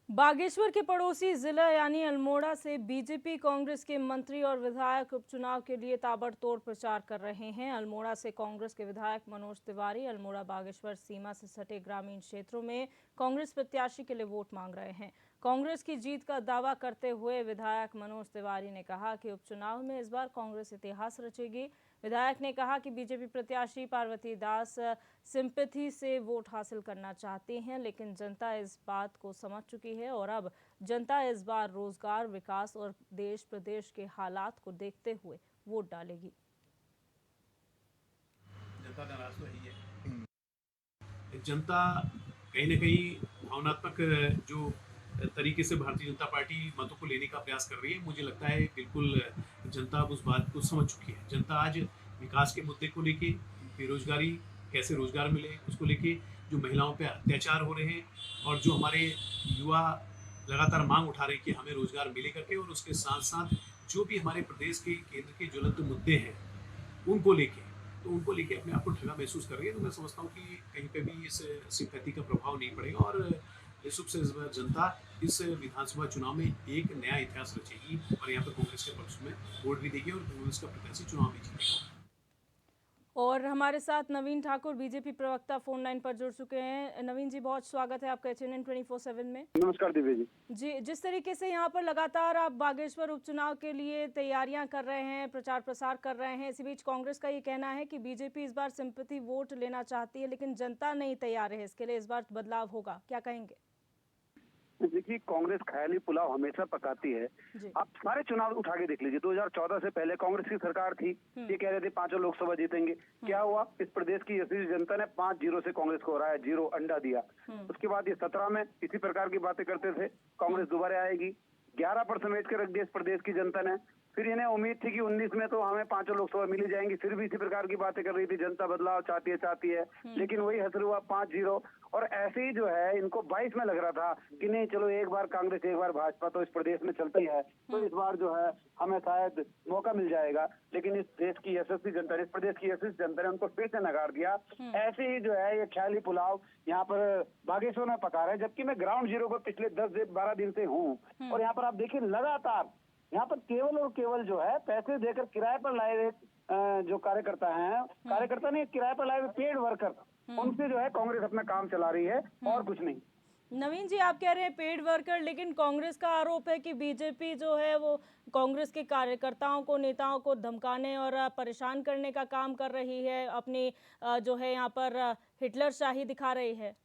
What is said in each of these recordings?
बागेश्वर के पड़ोसी जिला यानी अल्मोड़ा से बीजेपी कांग्रेस के मंत्री और विधायक उपचुनाव के लिए ताबड़तोड़ प्रचार कर रहे हैं। अल्मोड़ा से कांग्रेस के विधायक मनोज तिवारी अल्मोड़ा बागेश्वर सीमा से सटे ग्रामीण क्षेत्रों में कांग्रेस प्रत्याशी के लिए वोट मांग रहे हैं। कांग्रेस की जीत का दावा करते हुए विधायक मनोज तिवारी ने कहा कि उपचुनाव में इस बार कांग्रेस इतिहास रचेगी। विधायक ने कहा कि बीजेपी प्रत्याशी पार्वती दास सिंपैथी से वोट हासिल करना चाहती हैं, लेकिन जनता इस बात को समझ चुकी है और अब जनता इस बार रोजगार, विकास और देश प्रदेश के हालात को देखते हुए वोट डालेगी। जनता नाराज तो है। जनता कहीं ना कहीं भावनात्मक जो तरीके से भारतीय जनता पार्टी मतों को लेने का प्रयास कर रही है, मुझे लगता है बिल्कुल जनता उस बात को समझ चुकी है। जनता आज विकास के मुद्दे को लेके, बेरोजगारी, कैसे रोजगार मिले उसको लेके, जो महिलाओं पे अत्याचार हो रहे हैं और जो हमारे युवा लगातार मांग उठा रहे हैं कि हमें रोजगार मिले करके, और उसके साथ साथ जो भी हमारे प्रदेश के केंद्र के ज्वलंत मुद्दे हैं उनको लेके अपने आप को ठगा महसूस कर रही है। तो मैं समझता हूँ कि कहीं पे भी इस सिंपैथी का प्रभाव नहीं पड़ेगा और निश्चित से इस बार जनता इस विधानसभा चुनाव में एक नया इतिहास रचेगी और यहाँ पर कांग्रेस के पक्ष में वोट भी देगी और कांग्रेस का प्रत्याशी चुनाव भी जीतेगा। और हमारे साथ नवीन ठाकुर बीजेपी प्रवक्ता फोन लाइन पर जुड़ चुके हैं। नवीन जी, बहुत स्वागत है आपका HNN 24/7 में। नमस्कार दिव्या जी, जिस तरीके से यहाँ पर लगातार आप बागेश्वर उपचुनाव के लिए तैयारियां कर रहे हैं, प्रचार प्रसार कर रहे हैं, इसी बीच कांग्रेस का ये कहना है कि बीजेपी इस बार सिंपैथी वोट लेना चाहती है, लेकिन जनता नहीं तैयार है इसके लिए, इस बार बदलाव होगा, क्या कहेंगे? देखिए, कांग्रेस ख्याली पुलाव हमेशा पकाती है। आप सारे चुनाव उठा के देख लीजिए। 2014 से पहले कांग्रेस की सरकार थी, ये कह रहे थे 5 लोकसभा जीतेंगे। क्या हुआ? इस प्रदेश की यशस्वी जनता ने 5-0 से कांग्रेस को हराया, 0 अंडा दिया। उसके बाद ये 17 में इसी प्रकार की बातें करते थे, कांग्रेस दोबारा आएगी। 11% समेट कर रख दिया इस प्रदेश की जनता ने। फिर इन्हें उम्मीद थी कि 19 में तो हमें 5 लोकसभा मिल ही जाएंगी, फिर भी इसी प्रकार की बातें कर रही थी, जनता बदलाव चाहती है। लेकिन वही हसर हुआ 5-0। और ऐसे ही जो है इनको 22 में लग रहा था कि नहीं, चलो एक बार कांग्रेस एक बार भाजपा तो इस प्रदेश में चलता ही है, तो इस बार जो है हमें शायद मौका मिल जाएगा। लेकिन इस देश की यशस्वी जनता ने, इस प्रदेश की यशस्वी जनता ने उनको फिर से नकार दिया। ऐसे ही जो है ये ख्याली पुलाव यहाँ पर बागेश्वर में पका रहे हैं, जबकि मैं ग्राउंड जीरो पर पिछले 10-12 दिन से हूँ। और यहाँ पर आप देखिए, लगातार यहाँ पर केवल और केवल जो है पैसे देकर किराए पर लाए हुए जो कार्यकर्ता नहीं, किराए पर लाए हुए पेड वर्कर, उनसे जो है कांग्रेस अपना काम चला रही है और कुछ नहीं। नवीन जी, आप कह रहे हैं पेड वर्कर, लेकिन कांग्रेस का आरोप है कि बीजेपी जो है वो कांग्रेस के कार्यकर्ताओं को, नेताओं को धमकाने और परेशान करने का काम कर रही है, अपनी जो है यहाँ पर हिटलर शाही दिखा रही है।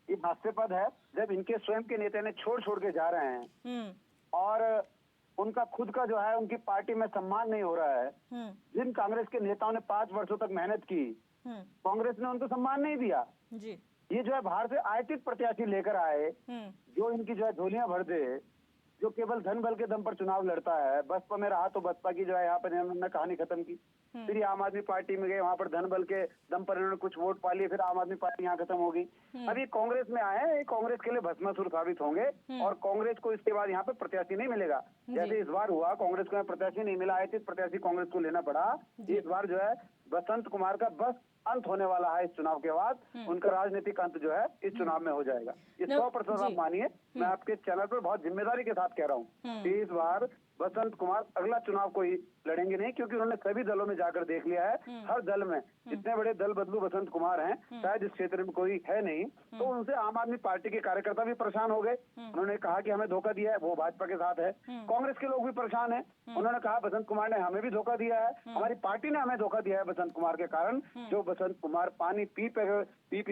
ये हास्यास्पद है जब इनके स्वयं के नेता ने छोड़ के जा रहे हैं और उनका खुद का जो है उनकी पार्टी में सम्मान नहीं हो रहा है। जिन कांग्रेस के नेताओं ने 5 वर्षों तक मेहनत की, कांग्रेस ने उनको सम्मान नहीं दिया जी। ये जो है बाहर से आयातित प्रत्याशी लेकर आए, जो इनकी जो है झोलियां भर दे, जो केवल धन बल के दम पर चुनाव लड़ता है। बसपा में रहा तो बसपा की जो है यहाँ पर इन्होंने कहानी खत्म की। फिर आम आदमी पार्टी में गए, वहां पर धन बल के दम पर इन्होंने कुछ वोट पा लिए, फिर आम आदमी पार्टी यहाँ खत्म हो गई। अभी कांग्रेस में आए हैं, कांग्रेस के लिए भस्मासुर साबित होंगे और कांग्रेस को इसके बाद यहाँ पे प्रत्याशी नहीं मिलेगा। जैसे इस बार हुआ, कांग्रेस को प्रत्याशी नहीं मिला, आयातित प्रत्याशी कांग्रेस को लेना पड़ा। इस बार जो है बसंत कुमार का बस अंत होने वाला है इस चुनाव के बाद। उनका राजनीतिक अंत जो है इस चुनाव में हो जाएगा। ये 100% आप मानिए, मैं आपके चैनल पर बहुत जिम्मेदारी के साथ कह रहा हूँ कि इस बार बसंत कुमार अगला चुनाव कोई लड़ेंगे नहीं, क्योंकि उन्होंने सभी दलों में जाकर देख लिया है। हर दल में जितने बड़े दल बदलू बसंत कुमार हैं, शायद इस क्षेत्र में कोई है नहीं। तो उनसे आम आदमी पार्टी के कार्यकर्ता भी परेशान हो गए। उन्होंने कहा कि हमें धोखा दिया है, वो भाजपा के साथ है। कांग्रेस के लोग भी परेशान है, उन्होंने कहा बसंत कुमार ने हमें भी धोखा दिया है, हमारी पार्टी ने हमें धोखा दिया है बसंत कुमार के कारण। जो बसंत कुमार पानी पी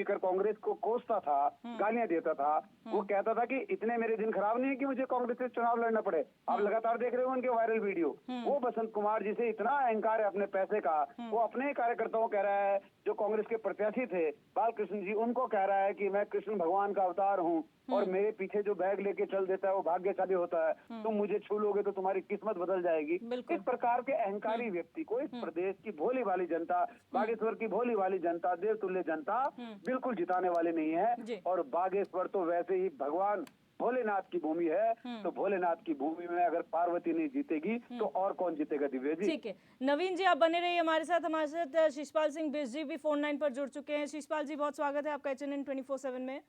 कर कांग्रेस को कोसता था, गालियां देता था, वो कहता था कि इतने मेरे दिन खराब नहीं है कि मुझे कांग्रेस से चुनाव लड़ना पड़े। आप लगातार देख रहे हो उनके वायरल वीडियो। वो बसंत कुमार जिसे इतना अहंकार है अपने पैसे का, वो अपने कार्यकर्ताओं को कह रहा है, जो कांग्रेस के प्रत्याशी थे बालकृष्ण जी, उनको कह रहा है कि मैं कृष्ण भगवान का अवतार हूँ और मेरे पीछे जो बैग लेके चल देता है वो भाग्यशाली होता है, तुम मुझे छू लोगे तो तुम्हारी किस्मत बदल जाएगी। इस प्रकार के अहंकारी व्यक्ति को इस प्रदेश की भोली वाली जनता, बागेश्वर की भोली वाली जनता, देवतुल्य जनता बिल्कुल जिताने वाले नहीं है। और बागेश्वर तो वैसे ही भगवान भोलेनाथ की भूमि है, तो भोलेनाथ की भूमि में अगर पार्वती नहीं जीतेगी तो और कौन जीतेगा दिव्या जी। ठीक है, नवीन जी आप बने रहिए हमारे साथ शिषपाल सिंह बिष्ट जी भी फोन लाइन पर जुड़ चुके हैं। शिषपाल जी, बहुत स्वागत है आपका HNN 24/7 में।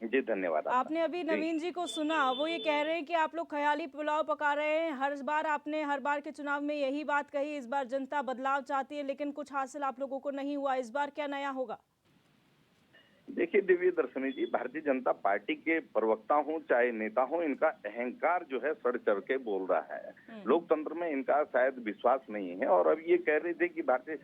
जी धन्यवाद आपका। आपने अभी जी। नवीन जी को सुना, वो ये कह रहे हैं कि आप लोग ख्याली पुलाव पका रहे हैं। हर बार के चुनाव में यही बात कही, इस बार जनता बदलाव चाहती है, लेकिन कुछ हासिल आप लोगों को नहीं हुआ। इस बार क्या नया होगा? देखिए दिव्य दर्शनी जी, भारतीय जनता पार्टी के प्रवक्ता हो चाहे नेता हो, इनका अहंकार जो है सड़ चढ़ के बोल रहा है। लोकतंत्र में इनका शायद विश्वास नहीं है। और अब ये कह रहे थे कि भारतीय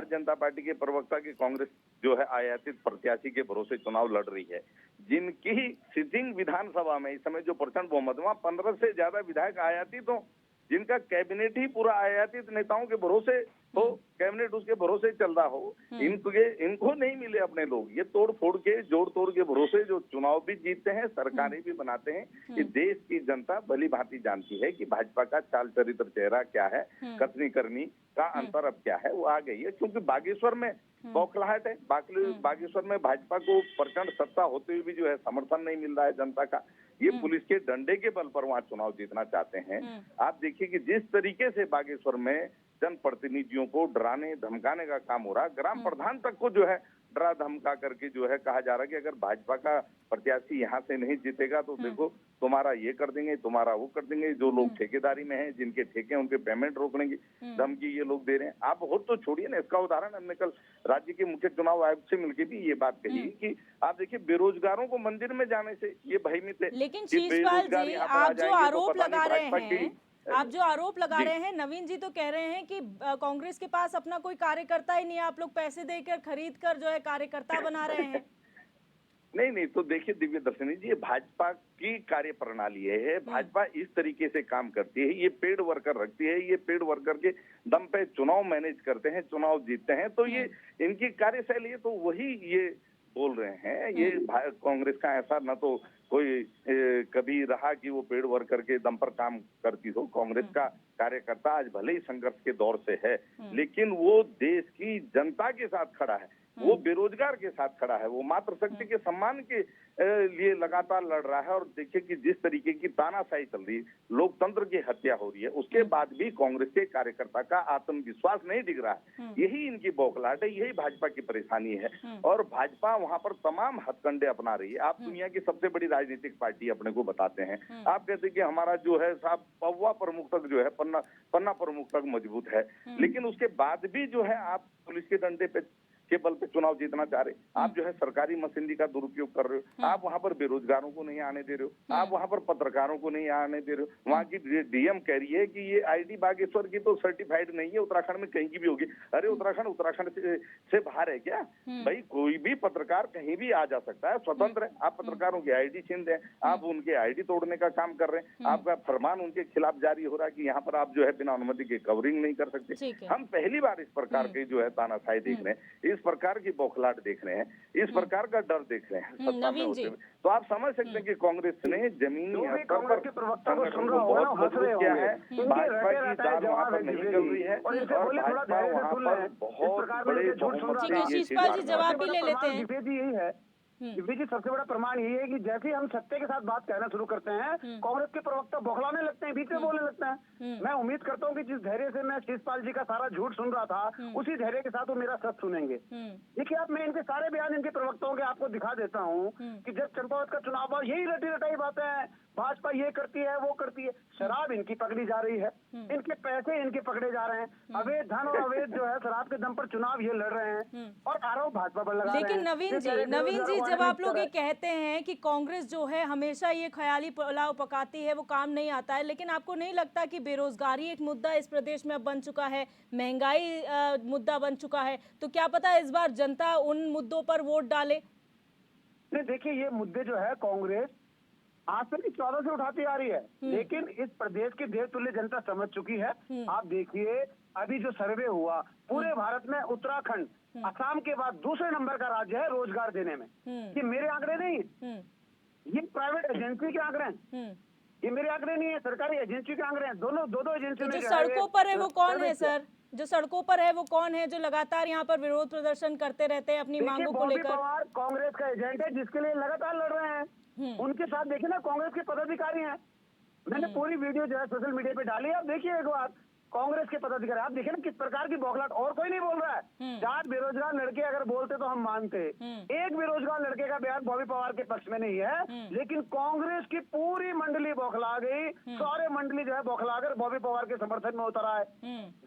जनता पार्टी के प्रवक्ता की कांग्रेस जो है आयातित प्रत्याशी के भरोसे चुनाव लड़ रही है, जिनकी सिटिंग विधानसभा में इस समय जो प्रचंड बहुमत, वहां 15 से ज्यादा विधायक आयातित हो, जिनका कैबिनेट ही पूरा आयातित नेताओं के भरोसे हो, कैबिनेट उसके भरोसे चल रहा हो, इनको नहीं मिले अपने लोग। ये तोड़ फोड़ के, जोड़ तोड़ के भरोसे जो चुनाव भी जीतते हैं, सरकारें भी बनाते हैं। कि देश की जनता भली भांति जानती है कि भाजपा का चाल चरित्र चेहरा क्या है, कथनी करनी का अंतर अब क्या है, वो आ गई है। क्योंकि बागेश्वर में बौखलाहट है, बागेश्वर में भाजपा को प्रचंड सत्ता होते हुए भी जो है समर्थन नहीं मिल रहा है जनता का। ये पुलिस के डंडे के बल पर वहां चुनाव जीतना चाहते हैं। आप देखिए कि जिस तरीके से बागेश्वर में जनप्रतिनिधियों को डराने धमकाने का काम हो रहा, ग्राम प्रधान तक को जो है डरा धमका करके जो है कहा जा रहा है कि अगर भाजपा का प्रत्याशी यहाँ से नहीं जीतेगा तो देखो तुम्हारा ये कर देंगे, तुम्हारा वो कर देंगे। जो लोग ठेकेदारी में हैं, जिनके ठेके हैं, उनके पेमेंट रोक लेंगे, धमकी ये लोग दे रहे हैं। आप और तो छोड़िए ना, इसका उदाहरण हमने कल राज्य के मुख्य चुनाव आयुक्त से मिलकर भी ये बात कही कि आप देखिए बेरोजगारों को मंदिर में जाने से ये भयभीत है। लेकिन शीशपाल जी, आप जो आरोप लगा रहे हैं, नवीन जी तो कह रहे हैं कि कांग्रेस के पास अपना कोई कार्यकर्ता ही नहीं है, आप लोग पैसे देकर खरीद कर जो है कार्यकर्ता बना रहे हैं। नहीं, तो देखिए दिव्य दर्शनी जी, ये भाजपा की कार्य प्रणाली है। भाजपा इस तरीके से काम करती है, ये पेड वर्कर रखती है, ये पेड वर्कर के दम पे चुनाव मैनेज करते हैं, चुनाव जीतते हैं। तो ये इनकी कार्यशैली है, तो वही ये बोल रहे हैं। ये कांग्रेस का ऐसा न तो कोई कभी रहा कि वो पेड वर्कर के दम पर काम करती हो। कांग्रेस का कार्यकर्ता आज भले ही संघर्ष के दौर से है, लेकिन वो देश की जनता के साथ खड़ा है, वो बेरोजगार के साथ खड़ा है, वो मातृशक्ति के सम्मान के लिए लगातार लड़ रहा है। और देखिए कि जिस तरीके की तानाशाही चल रही है, लोकतंत्र की हत्या हो रही है, उसके बाद भी कांग्रेस के कार्यकर्ता का आत्मविश्वास नहीं दिख रहा है। यही इनकी बौखलाहट है, यही भाजपा की परेशानी है। और भाजपा वहां पर तमाम हथकंडे अपना रही है। आप दुनिया की सबसे बड़ी राजनीतिक पार्टी अपने को बताते हैं, आप कहते हैं कि हमारा जो है साहब पौवा प्रमुख तक जो है पन्ना प्रमुख तक मजबूत है, लेकिन उसके बाद भी जो है आप पुलिस के डंडे पे के बल पे चुनाव जीतना चाह रहे। आप जो है सरकारी मशीनरी का दुरुपयोग कर रहे हो। आप वहां पर बेरोजगारों को नहीं आने दे रहे हो, आप वहां पर पत्रकारों को नहीं आने दे रहे हो। वहां की डीएम कह रही है कि ये आईडी बागेश्वर की तो सर्टिफाइड नहीं है, उत्तराखंड में कहीं की भी होगी। अरे उत्तराखंड से बाहर है क्या भाई? कोई भी पत्रकार कहीं भी आ जा सकता है, स्वतंत्र है। आप पत्रकारों की आईडी छीन रहे हैं, आप उनके आईडी तोड़ने का काम कर रहे हैं। आपका फरमान उनके खिलाफ जारी हो रहा है कि यहाँ पर आप जो है बिना अनुमति के कवरिंग नहीं कर सकते। हम पहली बार इस प्रकार के जो है तानाशाही देख रहे हैं, इस प्रकार की बौखलाहट देख रहे हैं, इस प्रकार का डर देख रहे हैं सत्ता में होते हुए। तो आप समझ सकते हैं कि कांग्रेस ने जमीनी स्तर पर संगठन को बहुत मजबूत किया है। भाजपा की दाल वहाँ पर नहीं चल रही है और भाजपा वहाँ पर बहुत बड़े बहुमत से ये चीज जवाब भी ले लेते हैं। यही है जी, सबसे बड़ा प्रमाण ये है कि जैसे ही हम सत्य के साथ बात कहना शुरू करते हैं, कांग्रेस के प्रवक्ता बौखलाने लगते हैं, बीच में बोलने लगते हैं। मैं उम्मीद करता हूँ कि जिस धैर्य से मैं शिषपाल जी का सारा झूठ सुन रहा था, उसी धैर्य के साथ वो मेरा सच सुनेंगे। देखिए आप, मैं इनके सारे बयान इनके प्रवक्ताओं के आपको दिखा देता हूँ कि जब चंपावत का चुनाव हुआ, यही रटी रटाई बातें हैं, भाजपा ये करती है, वो करती है। शराब इनकी पकड़ी जा रही है, इनके पैसे इनके पकड़े जा रहे हैं, अवैध धन और अवैध जो है शराब के दम पर चुनाव ये लड़ रहे हैं और आरोप भाजपा पर लगा रहे हैं। लेकिन नवीन जी, जब आप लोग ये कहते हैं कि कांग्रेस जो है हमेशा ये ख्याली पुलाव पकाती है, वो काम नहीं आता है, लेकिन आपको नहीं लगता कि बेरोजगारी एक मुद्दा इस प्रदेश में अब बन चुका है, महंगाई मुद्दा बन चुका है, तो क्या पता इस बार जनता उन मुद्दों पर वोट डाले? नहीं, देखिए ये मुद्दे जो है कांग्रेस आज से 14 से उठाती आ रही है, लेकिन इस प्रदेश की देवतुल्य जनता समझ चुकी है। आप देखिए अभी जो सर्वे हुआ, पूरे भारत में उत्तराखंड असम के बाद दूसरे नंबर का राज्य है रोजगार देने में। ये मेरे आंकड़े नहीं, ये प्राइवेट एजेंसी के आंकड़े हैं, ये मेरे आंकड़े नहीं है, सरकारी एजेंसी के आंकड़े हैं। दो एजेंसियों जो सड़कों पर है वो कौन है सर? जो सड़कों पर है वो कौन है जो लगातार यहाँ पर विरोध प्रदर्शन करते रहते हैं अपनी मांगों को लेकर? कांग्रेस का एजेंट है जिसके लिए लगातार लड़ रहे हैं। उनके साथ देखिए ना कांग्रेस के पदाधिकारी हैं। मैंने पूरी वीडियो जो है सोशल मीडिया पे डाली, आप देखिए एक बार। कांग्रेस के पदाधिकारी, आप देखिए ना किस प्रकार की बौखलाहट, और कोई नहीं बोल रहा है। 4 बेरोजगार लड़के अगर बोलते तो हम मानते, एक बेरोजगार लड़के का बयान बॉबी पवार के पक्ष में नहीं है, लेकिन कांग्रेस की पूरी मंडली बौखला गई, सारे मंडली जो है बौखलाकर बॉबी पवार के समर्थन में उतरा है।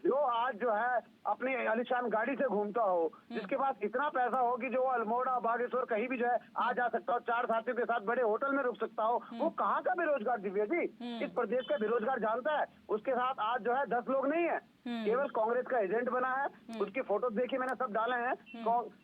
जो आज जो है अपनी आलीशान गाड़ी से घूमता हो, जिसके पास इतना पैसा हो कि जो अल्मोड़ा बागेश्वर कहीं भी जो है आ जा सकता हो, 4 साथियों के साथ बड़े होटल में रुक सकता हो, वो कहाँ का बेरोजगार दिव्या जी? इस प्रदेश का बेरोजगार जानता है। उसके साथ आज जो है 10 लोग नहीं है, केवल कांग्रेस का एजेंट बना है। उसकी फोटो देखिए, मैंने सब डाले हैं।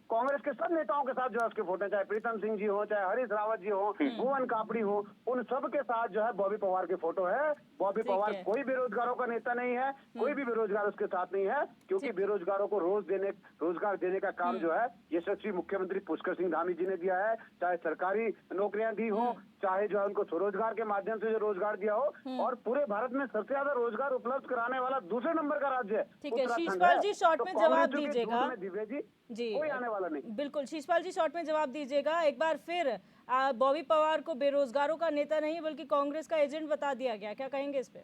कांग्रेस के सब नेताओं के साथ जो है उसके फोटो, चाहे प्रीतम सिंह जी हो, चाहे हरीश रावत जी हो, भुवन कापड़ी हो, उन सब के साथ जो है बॉबी पवार की फोटो है। बॉबी पवार कोई बेरोजगारों का नेता नहीं है, कोई भी बेरोजगार उसके साथ नहीं है, क्योंकि बेरोजगारों को रोजगार देने का काम जो है यशस्वी मुख्यमंत्री पुष्कर सिंह धामी जी ने दिया है। चाहे सरकारी नौकरियां दी हो, चाहे जो है उनको स्वरोजगार के माध्यम से जो रोजगार दिया हो, और पूरे भारत में सबसे ज्यादा रोजगार उपलब्ध कराने वाला दूसरे नंबर का राज्य है। ठीक है शीशपाल जी, शॉर्ट में जवाब दीजिएगा। दिव्या जी जी कोई आने वाला नहीं। बिल्कुल शीशपाल जी, शॉर्ट में जवाब दीजिएगा एक बार फिर। बॉबी पवार को बेरोजगारों का नेता नहीं बल्कि कांग्रेस का एजेंट बता दिया गया, क्या कहेंगे इस पे?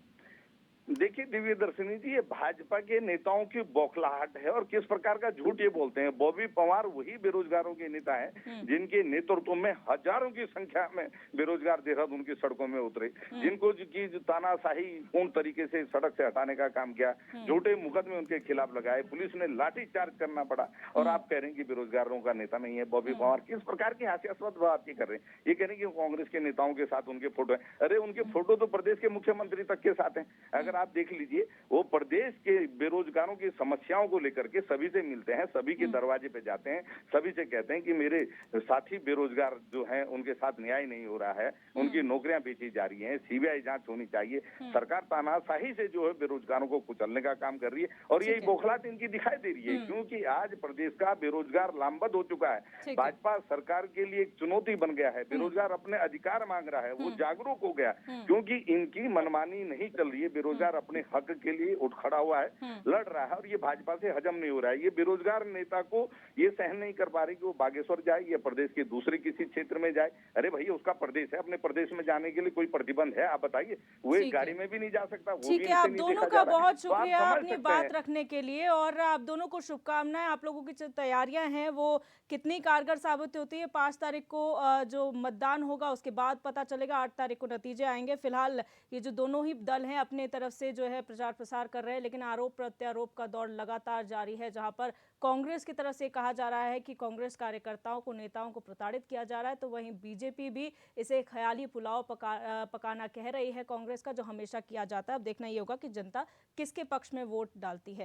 देखिए दिव्य दर्शनी जी, ये भाजपा के नेताओं की बौखलाहट है और किस प्रकार का झूठ ये बोलते हैं। बॉबी पवार वही बेरोजगारों के नेता हैं जिनके नेतृत्व में हजारों की संख्या में बेरोजगार देहरादून की सड़कों में उतरे, जिनको की तानाशाही पूर्ण तरीके से सड़क से हटाने का काम किया, झूठे मुकदमे उनके खिलाफ लगाए, पुलिस ने लाठी चार्ज करना पड़ा, और आप कह रहे हैं कि बेरोजगारों का नेता नहीं है बॉबी पवार। किस प्रकार की हास्यास्पद बात ये कर रहे हैं? ये कह रहे हैं कि कांग्रेस के नेताओं के साथ उनके फोटो है। अरे उनके फोटो तो प्रदेश के मुख्यमंत्री तक के साथ हैं। अगर आप देख लीजिए, वो प्रदेश के बेरोजगारों की समस्याओं को लेकर के सभी से मिलते हैं, सभी के दरवाजे पे जाते हैं, सभी से कहते हैं कि मेरे साथी बेरोजगार जो हैं उनके साथ न्याय नहीं हो रहा है, उनकी नौकरियां बेची जा रही हैं, सीबीआई जांच होनी चाहिए। सरकार तानाशाही से जो है बेरोजगारों को कुचलने का काम कर रही है, और यही बौखलाहट इनकी दिखाई दे रही है, क्योंकि आज प्रदेश का बेरोजगार लामबंद हो चुका है। भाजपा सरकार के लिए एक चुनौती बन गया है। बेरोजगार अपने अधिकार मांग रहा है, वो जागरूक हो गया, क्योंकि इनकी मनमानी नहीं चल रही है। बेरोजगार अपने हक के लिए उठ खड़ा हुआ है, लड़ रहा है, और ये भाजपा से हजम नहीं हो रहा है। ये बेरोजगार नेता को ये सहन नहीं कर पा रही कि वो बागेश्वर जाए या प्रदेश के दूसरे किसी क्षेत्र में जाए। अरे भैया, उसका प्रदेश है, अपने प्रदेश में जाने के लिए कोई प्रतिबंध है? आप बताइए। वो एक गाड़ी में भी नहीं जा सकता। ठीक है, आप दोनों का बहुत शुक्रिया अपनी बात रखने के लिए, और आप दोनों को शुभकामनाएं। आप लोगों की जो तैयारियां हैं वो कितनी कारगर साबित होती है 5 तारीख को जो मतदान होगा उसके बाद पता चलेगा। 8 तारीख को नतीजे आएंगे। फिलहाल ये जो दोनों ही दल हैं अपने तरफ से जो है प्रचार प्रसार कर रहे हैं, लेकिन आरोप प्रत्यारोप का दौर लगातार जारी है, जहां पर कांग्रेस की तरफ से कहा जा रहा है कि कांग्रेस कार्यकर्ताओं को, नेताओं को प्रताड़ित किया जा रहा है, तो वहीं बीजेपी भी इसे ख्याली पुलाव पकाना कह रही है कांग्रेस का, जो हमेशा किया जाता है। अब देखना ये होगा कि जनता किसके पक्ष में वोट डालती है।